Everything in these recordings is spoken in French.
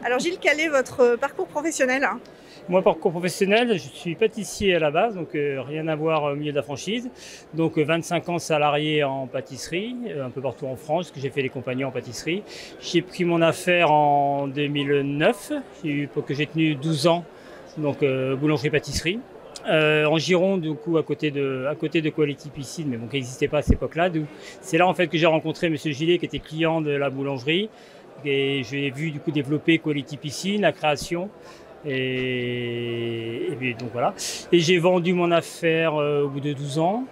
Alors Gilles, quel est votre parcours professionnel? Moi, parcours professionnel, je suis pâtissier à la base, donc rien à voir au milieu de la franchise. Donc 25 ans salarié en pâtisserie, un peu partout en France, que j'ai fait les compagnies en pâtisserie. J'ai pris mon affaire en 2009, que j'ai tenu 12 ans, donc boulangerie-pâtisserie. En Gironde, du coup, à côté de Quality Piscine, mais bon, qui n'existait pas à cette époque-là. C'est là en fait que j'ai rencontré Monsieur Gillet, qui était client de la boulangerie, et j'ai vu du coup développer Quality Piscine, la création. Et puis, donc voilà. Et j'ai vendu mon affaire au bout de 12 ans,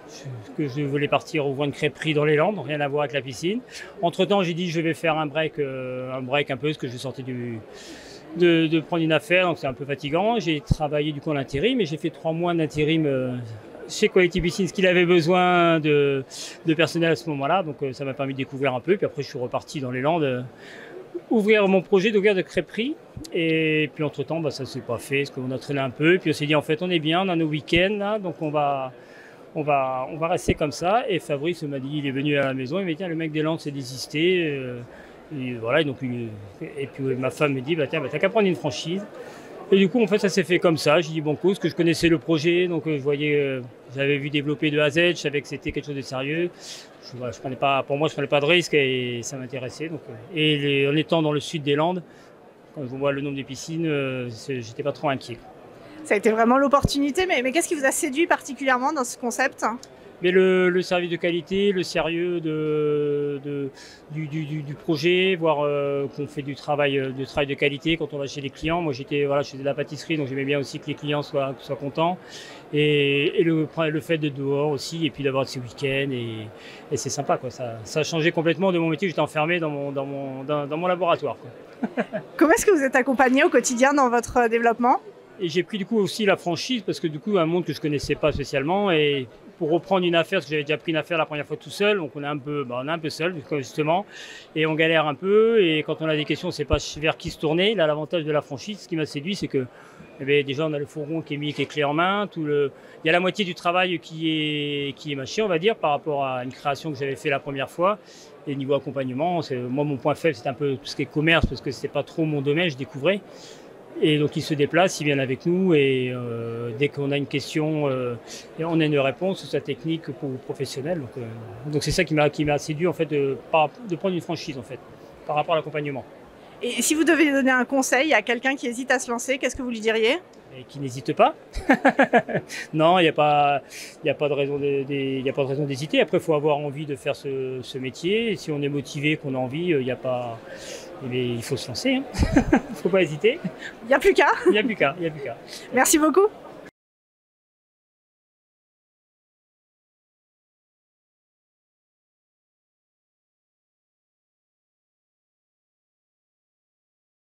que je voulais partir ouvrir une crêperie dans les Landes, rien à voir avec la piscine. Entre-temps, j'ai dit je vais faire un break un peu, parce que je sortais de prendre une affaire, donc c'est un peu fatigant. J'ai travaillé du coup en intérim, et j'ai fait 3 mois d'intérim chez Quality Piscine, parce qu'il avait besoin de personnel à ce moment-là, donc ça m'a permis de découvrir un peu. Puis après, je suis reparti dans les Landes. Ouvrir mon projet d'ouvrir de crêperie, et puis entre temps ça s'est pas fait parce qu'on a traîné un peu, puis on s'est dit en fait on est bien, on a nos week-ends là, donc on va rester comme ça. Et Fabrice m'a dit, il est venu à la maison, il m'a dit tiens, le mec des Landes s'est désisté, et voilà, et puis ma femme me dit tiens, t'as qu'à prendre une franchise. Et du coup en fait ça s'est fait comme ça. J'ai dit bon cause que je connaissais le projet, donc je voyais, j'avais vu développer de A à Z, je savais que c'était quelque chose de sérieux. Je prenais pas, pour moi je prenais pas de risque et ça m'intéressait. En étant dans le sud des Landes, quand je vois le nombre de piscines, j'étais pas trop inquiet. Ça a été vraiment l'opportunité, mais qu'est-ce qui vous a séduit particulièrement dans ce concept? Mais le service de qualité, le sérieux du projet, voir qu'on fait du travail de qualité quand on va chez les clients. Moi, je faisais de la pâtisserie, donc j'aimais bien aussi que les clients soient contents. Et le fait d'être dehors aussi, et puis d'avoir ces week-ends, et c'est sympa, quoi. Ça a changé complètement de mon métier. J'étais enfermé dans mon laboratoire, quoi. Comment est-ce que vous êtes accompagné au quotidien dans votre développement? Et j'ai pris du coup aussi la franchise, parce que du coup un monde que je connaissais pas spécialement, et pour reprendre une affaire, parce que j'avais déjà pris une affaire la première fois tout seul, donc on est un peu seul justement, et on galère un peu, et quand on a des questions on ne sait pas vers qui se tourner. Là, l'avantage de la franchise, ce qui m'a séduit, c'est que déjà on a le fourgon qui est clé en main, il y a la moitié du travail qui est mâché, on va dire, par rapport à une création que j'avais fait la première fois. Et niveau accompagnement, moi mon point faible c'est un peu tout ce qui est commerce, parce que c'était pas trop mon domaine, je découvrais. Et donc ils se déplacent, ils viennent avec nous, et dès qu'on a une question, on a une réponse, que ce soit technique ou professionnelle. Donc c'est ça qui m'a séduit en fait de prendre une franchise en fait, par rapport à l'accompagnement. Et si vous deviez donner un conseil à quelqu'un qui hésite à se lancer, qu'est-ce que vous lui diriez? Et qui n'hésite pas. Non, il n'y a pas de raison d'hésiter. Après, il faut avoir envie de faire ce métier. Et si on est motivé, qu'on a envie, il faut se lancer. Il ne faut pas hésiter. Il n'y a plus qu'à. Il n'y a plus qu'à. Merci beaucoup.